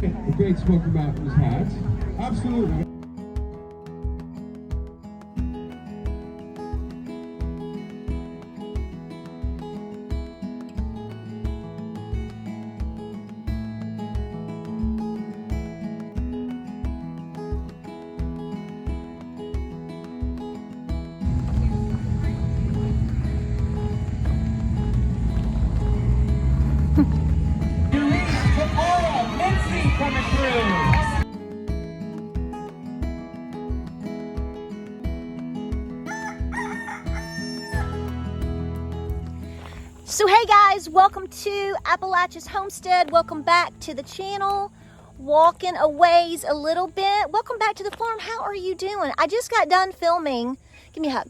The Great Smoky Mountains hat. Absolutely. Coming through. So hey guys, welcome to Appalachia's Homestead. Welcome back to the channel. Walking a ways a little bit. Welcome back to the farm. How are you doing? I just got done filming. Give me a hug.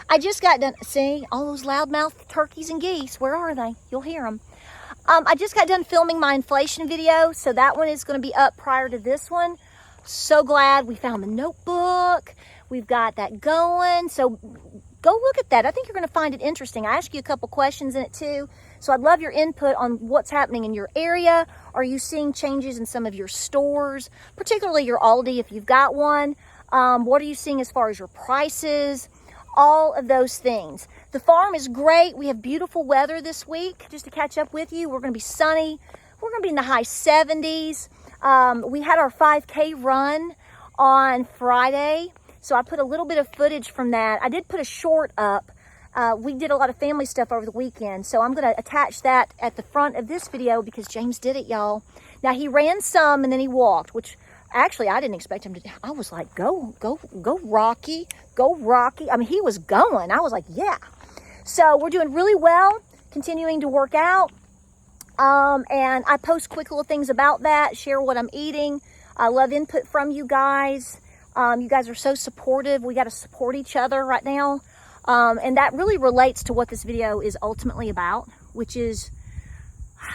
I just got done. See, all those loudmouth turkeys and geese. Where are they? You'll hear them. I just got done filming my inflation video, so that one is going to be up prior to this one. So glad we found the notebook. We've got that going. So go look at that. I think you're going to find it interesting. I asked you a couple questions in it too. So I'd love your input on what's happening in your area. Are you seeing changes in some of your stores, particularly your Aldi if you've got one? What are you seeing as far as your prices? All of those things. The farm is great. We have beautiful weather this week. Just to catch up with you, we're going to be sunny. We're going to be in the high 70s. We had our 5K run on Friday, so I put a little bit of footage from that. I did put a short up. We did a lot of family stuff over the weekend, so I'm going to attach that at the front of this video because James did it, y'all. Now, he ran some and then he walked, which actually I didn't expect him to do. I was like, go, Rocky, go, Rocky. I mean, he was going. I was like, yeah. So we're doing really well, continuing to work out. And I post quick little things about that, share what I'm eating. I love input from you guys. You guys are so supportive. We got to support each other right now. And that really relates to what this video is ultimately about, which is,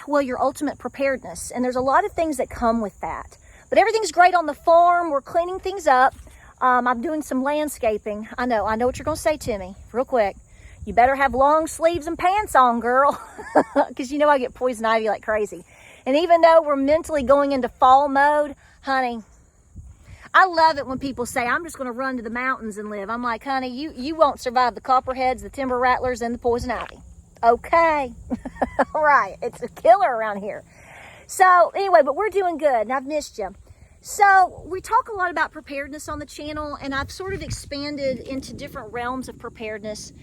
well, your ultimate preparedness. And there's a lot of things that come with that. But everything's great on the farm. We're cleaning things up. I'm doing some landscaping. I know what you're going to say to me real quick. You better have long sleeves and pants on, girl, because you know I get poison ivy like crazy. And even though we're mentally going into fall mode, honey, I love it when people say, I'm just going to run to the mountains and live. I'm like, honey, you won't survive the copperheads, the timber rattlers, and the poison ivy. Okay. All right. It's a killer around here. So anyway, but we're doing good, and I've missed you. So we talk a lot about preparedness on the channel, and I've sort of expanded into different realms of preparedness.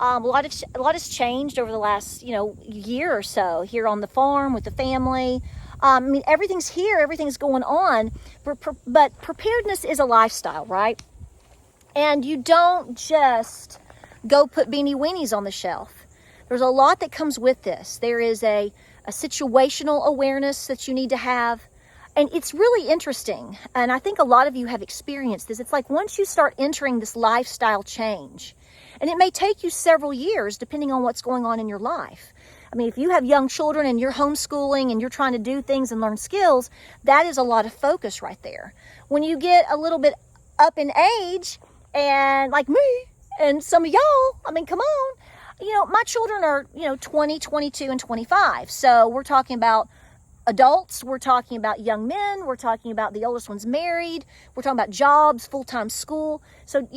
A lot has changed over the last, year or so here on the farm with the family. I mean, everything's here, everything's going on, but preparedness is a lifestyle, right? And you don't just go put beanie weenies on the shelf. There's a lot that comes with this. There is a situational awareness that you need to have. And it's really interesting. And I think a lot of you have experienced this. It's like once you start entering this lifestyle change, and it may take you several years depending on what's going on in your life. I mean, if you have young children and you're homeschooling and you're trying to do things and learn skills, that is a lot of focus right there. When you get a little bit up in age, and like me and some of y'all, I mean, come on. My children are, 20, 22, and 25. So we're talking about adults. We're talking about young men. We're talking about the oldest one's married. We're talking about jobs, full-time school. So,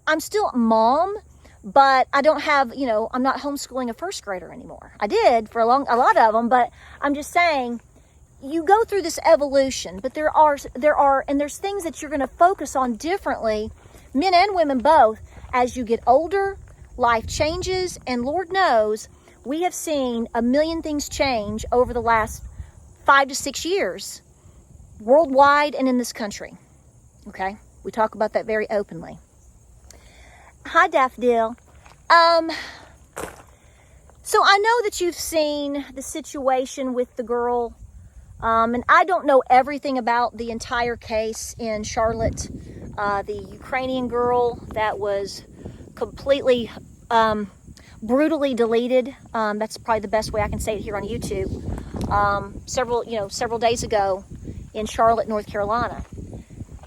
I'm still a mom, but I don't have, I'm not homeschooling a first grader anymore. I did for a lot of them, but I'm just saying you go through this evolution, but there's things that you're going to focus on differently, men and women both, as you get older. Life changes, and Lord knows we have seen a million things change over the last 5 to 6 years, worldwide and in this country. Okay, we talk about that very openly. Hi, Daffodil. So I know that you've seen the situation with the girl, and I don't know everything about the entire case in Charlotte, the Ukrainian girl that was completely brutally deleted. That's probably the best way I can say it here on YouTube. Several days ago in Charlotte, North Carolina.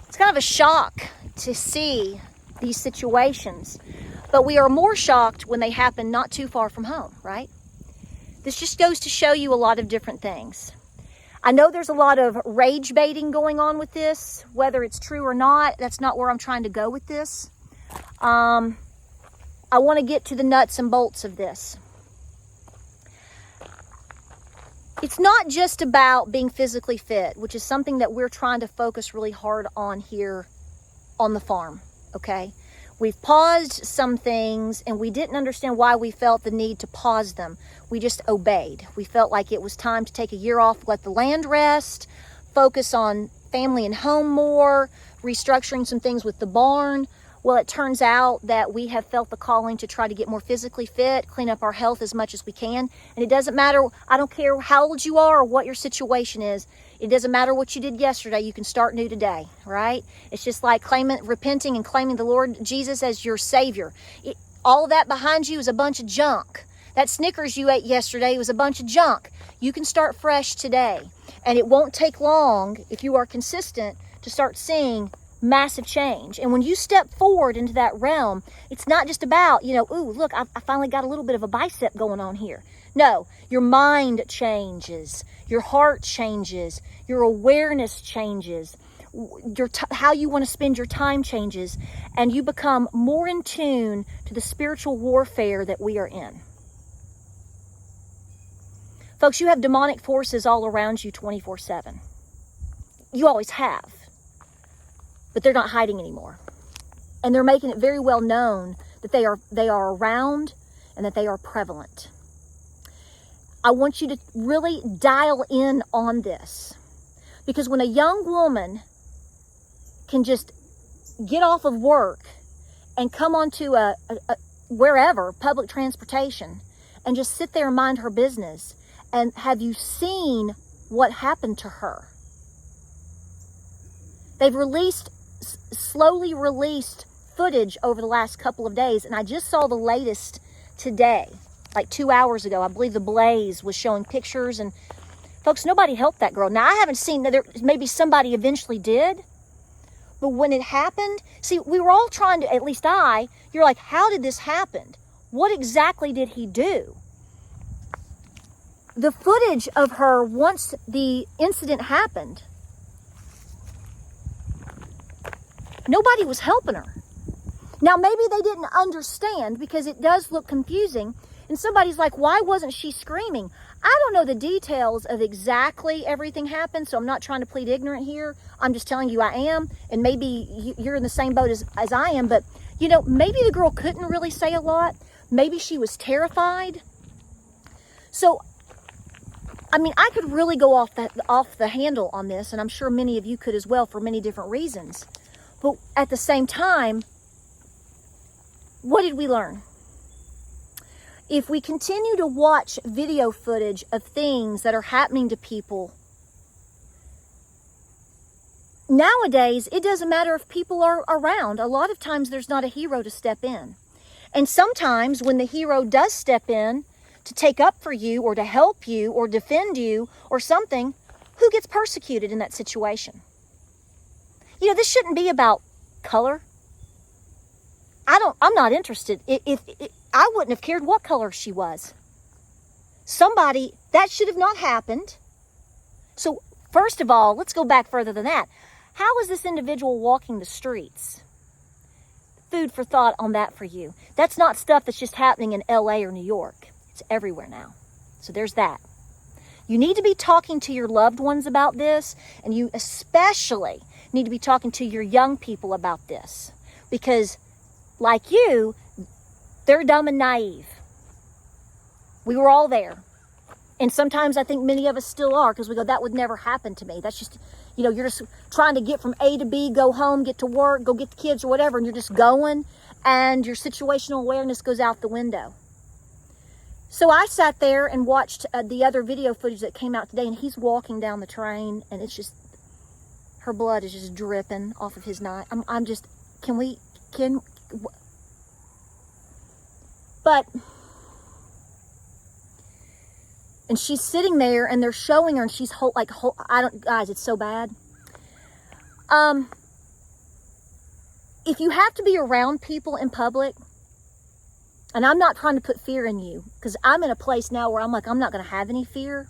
It's kind of a shock to see these situations, but we are more shocked when they happen not too far from home, right? This just goes to show you a lot of different things. I know there's a lot of rage baiting going on with this, whether it's true or not. That's not where I'm trying to go with this. I want to get to the nuts and bolts of this. It's not just about being physically fit, which is something that we're trying to focus really hard on here on the farm, okay? We've paused some things and we didn't understand why we felt the need to pause them. We just obeyed. We felt like it was time to take a year off, let the land rest, focus on family and home more, restructuring some things with the barn. Well, it turns out that we have felt the calling to try to get more physically fit, clean up our health as much as we can. And it doesn't matter, I don't care how old you are or what your situation is. It doesn't matter what you did yesterday. You can start new today, right? It's just like repenting and claiming the Lord Jesus as your Savior. All of that behind you is a bunch of junk. That Snickers you ate yesterday was a bunch of junk. You can start fresh today. And it won't take long, if you are consistent, to start seeing massive change. And when you step forward into that realm, it's not just about, ooh, look, I finally got a little bit of a bicep going on here. No, your mind changes, your heart changes, your awareness changes, how you want to spend your time changes, and you become more in tune to the spiritual warfare that we are in. Folks, you have demonic forces all around you 24/7. You always have. But they're not hiding anymore. And they're making it very well known that they are around and that they are prevalent. I want you to really dial in on this. Because when a young woman can just get off of work and come onto a wherever, public transportation, and just sit there and mind her business, and have you seen what happened to her? They've slowly released footage over the last couple of days, and I just saw the latest today, like 2 hours ago. I believe the Blaze was showing pictures, and folks, nobody helped that girl. Now, I haven't seen that. Maybe somebody eventually did, but when it happened, see, we were all trying to, at least you're like, how did this happen? What exactly did he do? The footage of her once the incident happened, nobody was helping her. Now, maybe they didn't understand because it does look confusing. And somebody's like, why wasn't she screaming? I don't know the details of exactly everything happened, so I'm not trying to plead ignorant here. I'm just telling you I am. And maybe you're in the same boat as I am. But, maybe the girl couldn't really say a lot. Maybe she was terrified. So, I could really go off the handle on this, and I'm sure many of you could as well for many different reasons. But at the same time, what did we learn? If we continue to watch video footage of things that are happening to people, nowadays, it doesn't matter if people are around. A lot of times there's not a hero to step in. And sometimes when the hero does step in to take up for you or to help you or defend you or something, who gets persecuted in that situation? This shouldn't be about color. I'm not interested. If I wouldn't have cared what color she was. That should have not happened. So first of all, let's go back further than that. How is this individual walking the streets? Food for thought on that for you. That's not stuff that's just happening in LA or New York. It's everywhere now. So there's that. You need to be talking to your loved ones about this, and you especially need to be talking to your young people about this, because like you, they're dumb and naive. We were all there. And sometimes I think many of us still are, because we go, that would never happen to me. That's just, you're just trying to get from A to B, go home, get to work, go get the kids or whatever, and you're just going, and your situational awareness goes out the window. So I sat there and watched the other video footage that came out today, and he's walking down the train, and it's just, her blood is just dripping off of his knife. I'm just, but, and she's sitting there, and they're showing her, and she's guys, it's so bad. If you have to be around people in public, and I'm not trying to put fear in you, because I'm in a place now where I'm like, I'm not going to have any fear.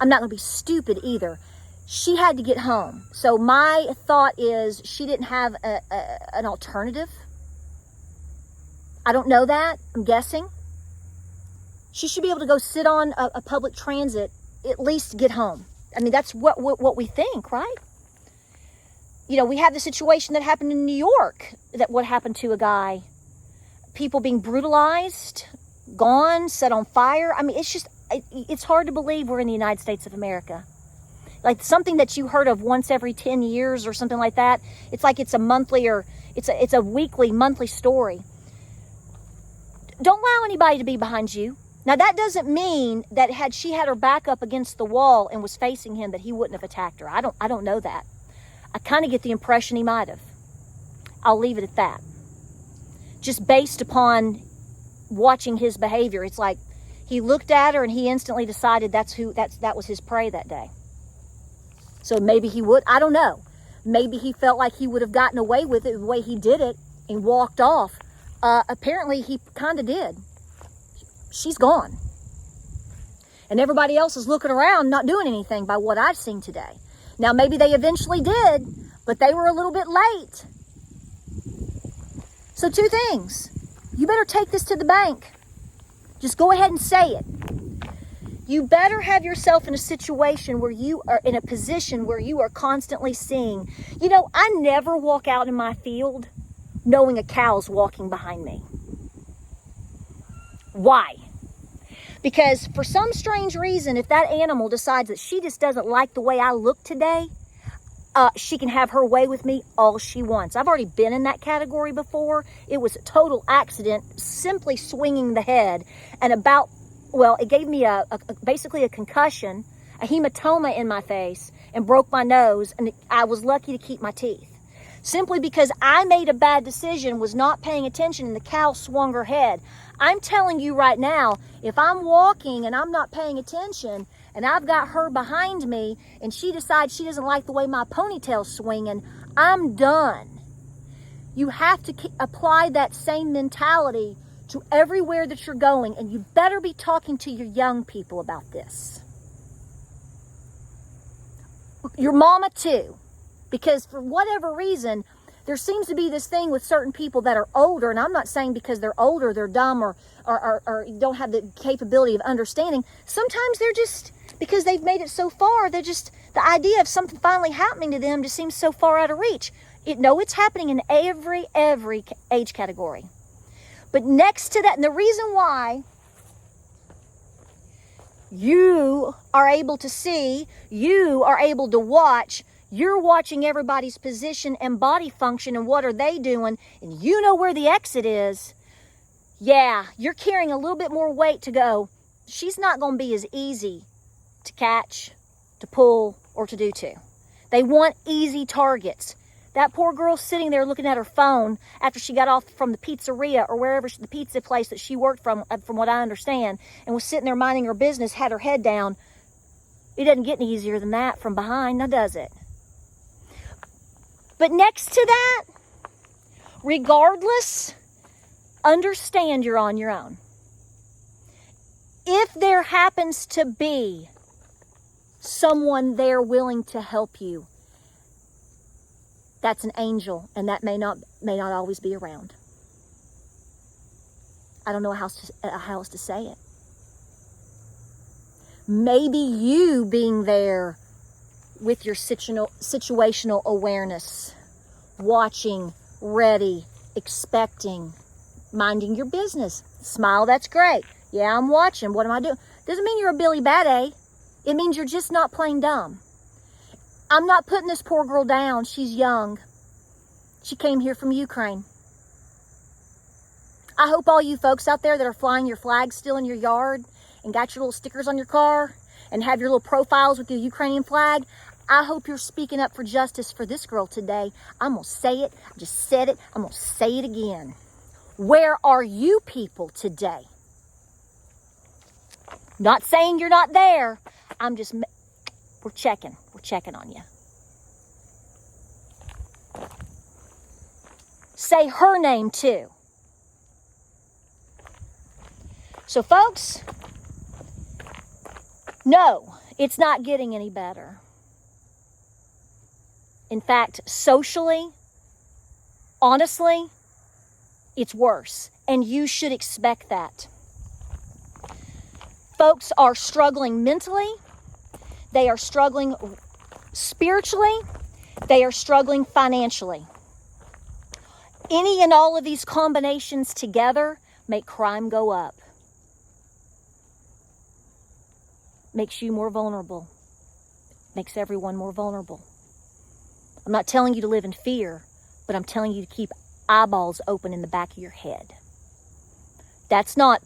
I'm not going to be stupid either. She had to get home. So my thought is she didn't have an alternative. I don't know that. I'm guessing. She should be able to go sit on a public transit, at least to get home. I mean, that's what we think, right? You know, we have the situation that happened in New York, that what happened to a guy. People being brutalized, gone, set on fire. I mean, it's hard to believe we're in the United States of America. Like something that you heard of once every 10 years or something like that. It's like it's a monthly or it's a weekly, monthly story. Don't allow anybody to be behind you. Now, that doesn't mean that had she had her back up against the wall and was facing him, that he wouldn't have attacked her. I don't know that. I kind of get the impression he might have. I'll leave it at that. Just based upon watching his behavior, it's like he looked at her and he instantly decided that was his prey that day. So maybe he would, I don't know. Maybe he felt like he would have gotten away with it the way he did it and walked off. Apparently he kind of did. She's gone. And everybody else is looking around, not doing anything by what I've seen today. Now, maybe they eventually did, but they were a little bit late. So 2 things. You better take this to the bank. Just go ahead and say it. You better have yourself in a situation where you are in a position where you are constantly seeing. You know, I never walk out in my field knowing a cow's walking behind me. Why? Because for some strange reason, if that animal decides that she just doesn't like the way I look today, she can have her way with me all she wants. I've already been in that category before. It was a total accident, simply swinging the head. And it gave me basically a concussion, a hematoma in my face, and broke my nose. And I was lucky to keep my teeth. Simply because I made a bad decision, was not paying attention, and the cow swung her head. I'm telling you right now, if I'm walking and I'm not paying attention, and I've got her behind me, and she decides she doesn't like the way my ponytail's swinging, I'm done. You have to apply that same mentality to everywhere that you're going, and you better be talking to your young people about this. Your mama too. Because for whatever reason, there seems to be this thing with certain people that are older, and I'm not saying because they're older, they're dumb or don't have the capability of understanding. Sometimes they're just, because they've made it so far, they're just, the idea of something finally happening to them just seems so far out of reach. It's happening in every age category. But next to that, and the reason why you are able to see, you are able to watch, you're watching everybody's position and body function and what are they doing, and you know where the exit is. Yeah, you're carrying a little bit more weight to go. She's not going to be as easy to catch, to pull, or to do to. They want easy targets. That poor girl sitting there looking at her phone after she got off from the pizzeria or wherever, the pizza place that she worked from what I understand, and was sitting there minding her business, had her head down. It doesn't get any easier than that from behind, now does it? But next to that, regardless, understand you're on your own. If there happens to be someone there willing to help you, that's an angel, and that may not always be around. I don't know how else to say it. Maybe you being there with your situational awareness, watching, ready, expecting, minding your business. Smile, that's great. Yeah, I'm watching. What am I doing? Doesn't mean you're a Billy Bad A. It means you're just not playing dumb. I'm not putting this poor girl down. She's young. She came here from Ukraine. I hope all you folks out there that are flying your flags still in your yard and got your little stickers on your car and have your little profiles with the Ukrainian flag, I hope you're speaking up for justice for this girl today. I'm going to say it. I just said it. I'm going to say it again. Where are you people today? Not saying you're not there. We're checking. We're checking on you. Say her name too. So folks, no, It's not getting any better. In fact, socially, honestly, it's worse. And you should expect that. Folks are struggling mentally. They are struggling spiritually. They are struggling financially. Any and all of these combinations together make crime go up. Makes you more vulnerable. Makes everyone more vulnerable. I'm not telling you to live in fear, but I'm telling you to keep eyeballs open in the back of your head. That's not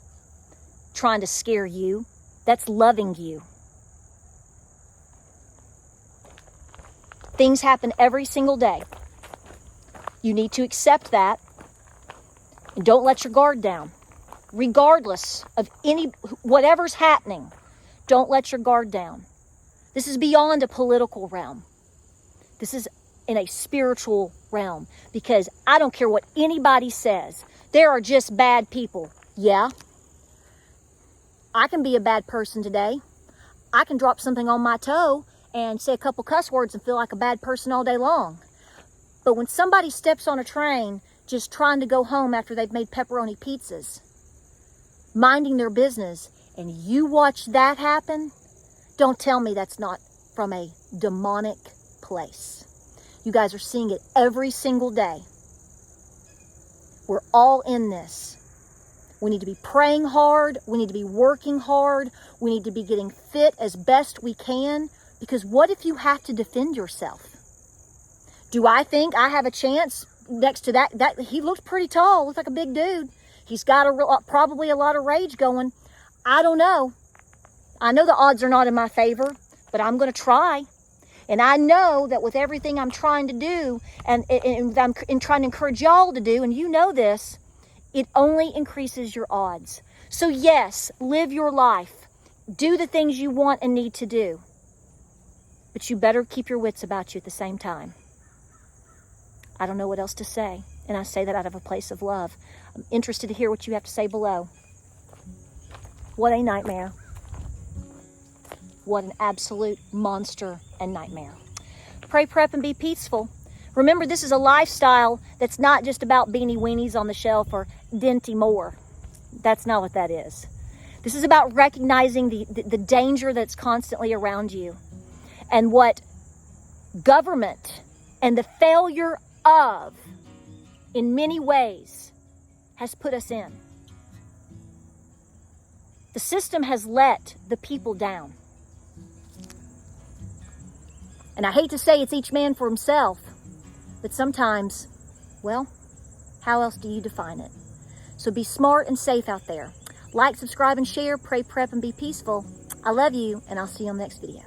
trying to scare you. That's loving you. Things happen every single day. You need to accept that and don't let your guard down. Regardless of whatever's happening, don't let your guard down. This is beyond a political realm. This is in a spiritual realm, because I don't care what anybody says. There are just bad people. Yeah. I can be a bad person today. I can drop something on my toe and say a couple cuss words and feel like a bad person all day long. But when somebody steps on a train just trying to go home after they've made pepperoni pizzas, minding their business, and you watch that happen, don't tell me that's not from a demonic place. You guys are seeing it every single day. We're all in this. We need to be praying hard. We need to be working hard. We need to be getting fit as best we can. Because what if you have to defend yourself? Do I think I have a chance next to that? He looked pretty tall. Looks like a big dude. He's got probably a lot of rage going. I don't know. I know the odds are not in my favor, but I'm going to try. And I know that with everything I'm trying to do and I'm trying to encourage y'all to do, and you know this, it only increases your odds. So yes, live your life. Do the things you want and need to do. But you better keep your wits about you at the same time. I don't know what else to say. And I say that out of a place of love. I'm interested to hear what you have to say below. What a nightmare. What an absolute monster and nightmare. Pray, prep, and be peaceful. Remember, this is a lifestyle that's not just about beanie weenies on the shelf or Dinty Moore. That's not what that is. This is about recognizing the danger that's constantly around you and what government and the failure of, in many ways, has put us in. The system has let the people down. And I hate to say it's each man for himself, but sometimes, well, how else do you define it? So be smart and safe out there. Like, subscribe, and share. Pray, prep, and be peaceful. I love you, and I'll see you on the next video.